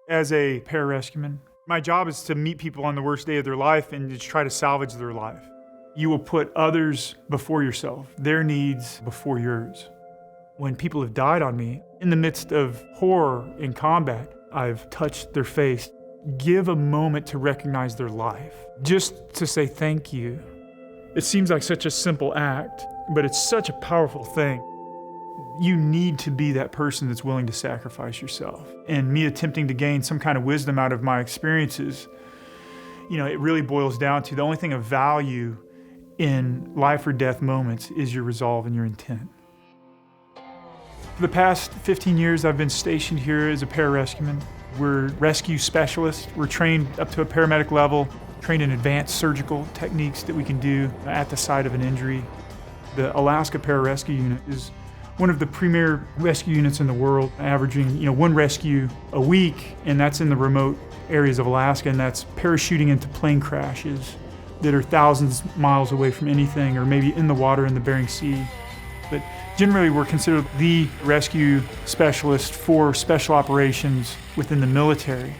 As a pararescueman, my job is to meet people on the worst day of their life and just try to salvage their life. You will put others before yourself, their needs before yours. When people have died on me, in the midst of horror and combat, I've touched their face. Give a moment to recognize their life, just to say thank you. It seems like such a simple act, but it's such a powerful thing. You need to be that person that's willing to sacrifice yourself. And me attempting to gain some kind of wisdom out of my experiences, it really boils down to the only thing of value in life or death moments is your resolve and your intent. For the past 15 years, I've been stationed here as a pararescueman. We're rescue specialists. We're trained up to a paramedic level, trained in advanced surgical techniques that we can do at the site of an injury. The Alaska Pararescue Unit is one of the premier rescue units in the world, averaging one rescue a week, and that's in the remote areas of Alaska, and that's parachuting into plane crashes that are thousands of miles away from anything, or maybe in the water in the Bering Sea. But generally, we're considered the rescue specialist for special operations within the military.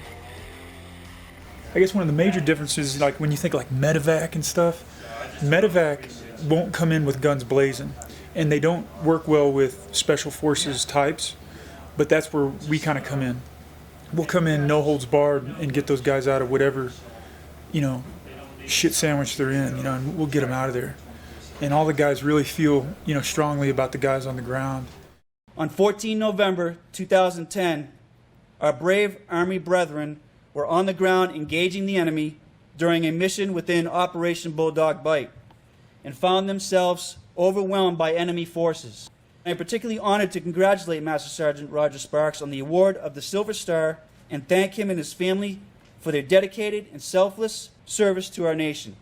I guess one of the major differences, like when you think like medevac and stuff, medevac won't come in with guns blazing, and they don't work well with special forces types, but that's where we kind of come in. We'll come in no holds barred and get those guys out of whatever, shit sandwich they're in, and we'll get them out of there. And all the guys really feel, strongly about the guys on the ground. On 14 November 2010, our brave Army brethren were on the ground engaging the enemy during a mission within Operation Bulldog Bite and found themselves overwhelmed by enemy forces. I am particularly honored to congratulate Master Sergeant Roger Sparks on the award of the Silver Star and thank him and his family for their dedicated and selfless service to our nation.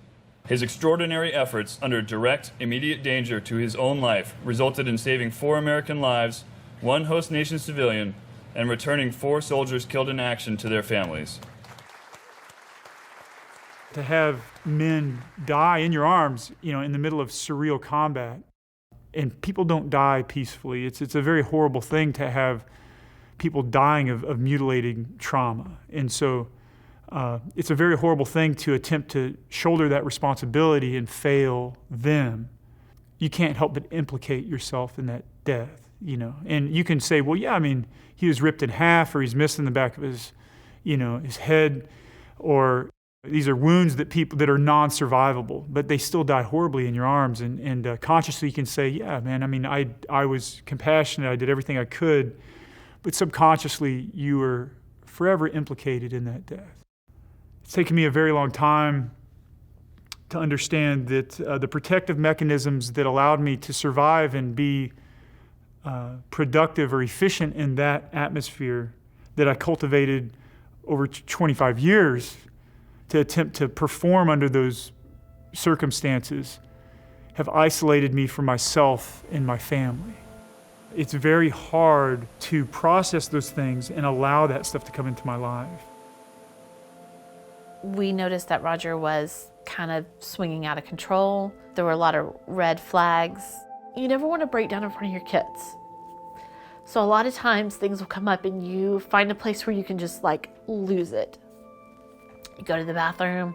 His extraordinary efforts under direct, immediate danger to his own life resulted in saving 4 American lives, 1 host nation civilian, and returning 4 soldiers killed in action to their families. To have men die in your arms, in the middle of surreal combat, and people don't die peacefully. It's a very horrible thing to have people dying of mutilating trauma. And so it's a very horrible thing to attempt to shoulder that responsibility and fail them. You can't help but implicate yourself in that death, And you can say, well, yeah, he was ripped in half, or he's missing the back of his, his head, or these are wounds that are non-survivable, but they still die horribly in your arms. And consciously you can say, yeah, man, I was compassionate, I did everything I could, but subconsciously you were forever implicated in that death. It's taken me a very long time to understand that the protective mechanisms that allowed me to survive and be productive or efficient in that atmosphere that I cultivated over 25 years to attempt to perform under those circumstances have isolated me from myself and my family. It's very hard to process those things and allow that stuff to come into my life. We noticed that Roger was kind of swinging out of control. There were a lot of red flags. You never want to break down in front of your kids. So a lot of times things will come up and you find a place where you can just lose it. You go to the bathroom,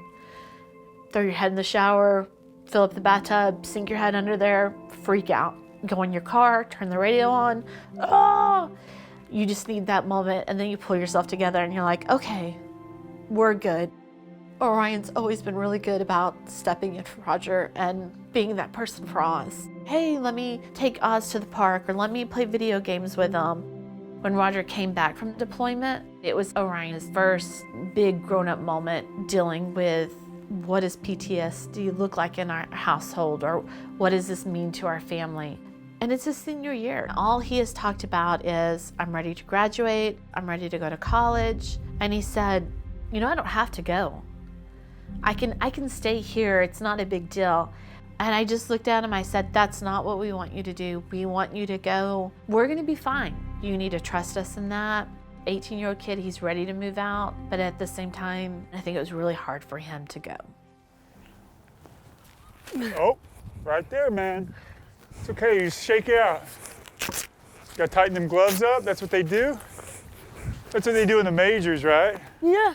throw your head in the shower, fill up the bathtub, sink your head under there, freak out. Go in your car, turn the radio on. Oh! You just need that moment, and then you pull yourself together and you're like, okay, we're good. Orion's always been really good about stepping in for Roger and being that person for Oz. Hey, let me take Oz to the park, or let me play video games with him. When Roger came back from deployment, it was Orion's first big grown-up moment dealing with what does PTSD look like in our household, or what does this mean to our family? And it's his senior year. All he has talked about is, I'm ready to graduate, I'm ready to go to college. And he said, I don't have to go. I can stay here, it's not a big deal. And I just looked at him, I said, that's not what we want you to do. We want you to go. We're gonna be fine. You need to trust us in that. 18-year-old kid, he's ready to move out, but at the same time, I think it was really hard for him to go. Oh, right there, man. It's okay, you shake it out. Gotta tighten them gloves up, that's what they do. That's what they do in the majors, right? Yeah.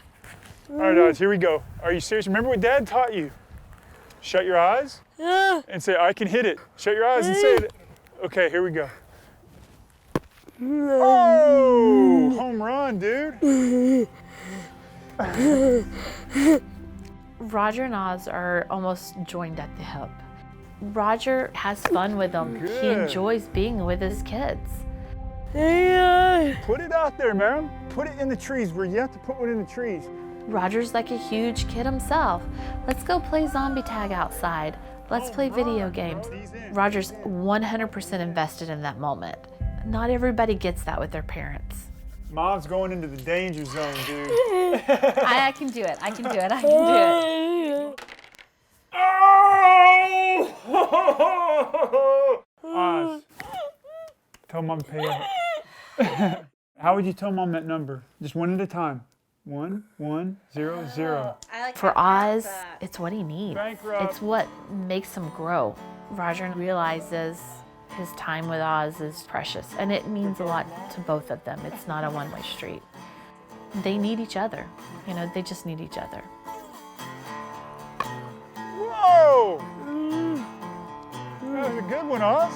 All right, Oz, here we go. Are you serious? Remember what Dad taught you? Shut your eyes Yeah. and say, I can hit it. Shut your eyes and say it. Okay, here we go. Oh, home run, dude. Roger and Oz are almost joined at the hip. Roger has fun with them. He Good. enjoys being with his kids. Yeah. Put it out there, man. Put it in the trees where you have to put one in the trees. Roger's like a huge kid himself. Let's go play zombie tag outside. Let's play video games. Roger's 100% invested in that moment. Not everybody gets that with their parents. Mom's going into the danger zone, dude. I can do it. I can do it. I can do it. Oh! Oz, tell Mom to pay up. How would you tell Mom that number? Just one at a time. 1, 1, 0, 0. For Oz, it's what he needs. Bankrupt. It's what makes him grow. Roger realizes his time with Oz is precious, and it means a lot to both of them. It's not a one-way street. They need each other. You know, they just need each other. Whoa! That was a good one, Oz.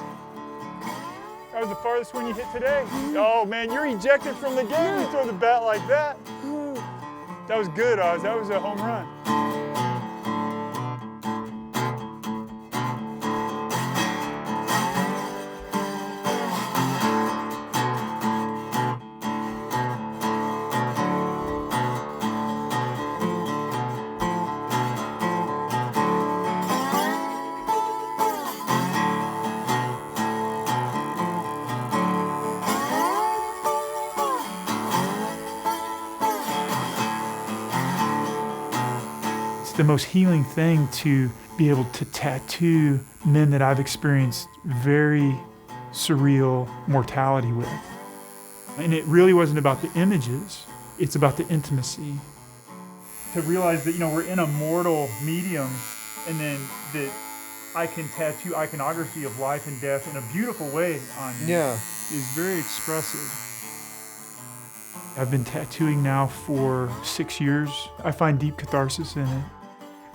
That was the farthest one you hit today. Oh man, you're ejected from the game. You throw the bat like that. That was good, Oz. That was a home run. The most healing thing to be able to tattoo men that I've experienced very surreal mortality with. And it really wasn't about the images, it's about the intimacy. To realize that, you know, we're in a mortal medium, and then that I can tattoo iconography of life and death in a beautiful way on you is very expressive. I've been tattooing now for 6 years. I find deep catharsis in it.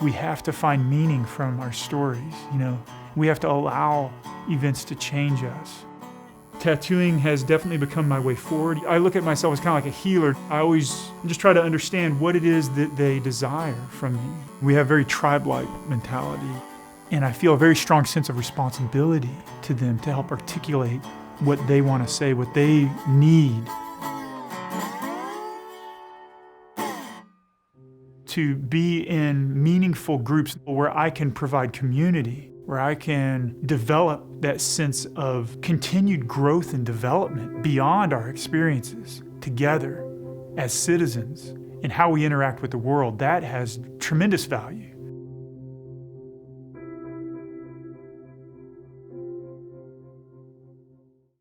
We have to find meaning from our stories, you know. We have to allow events to change us. Tattooing has definitely become my way forward. I look at myself as kind of like a healer. I always just try to understand what it is that they desire from me. We have very tribe-like mentality, and I feel a very strong sense of responsibility to them to help articulate what they want to say, what they need. To be in meaningful groups where I can provide community, where I can develop that sense of continued growth and development beyond our experiences together as citizens and how we interact with the world, that has tremendous value.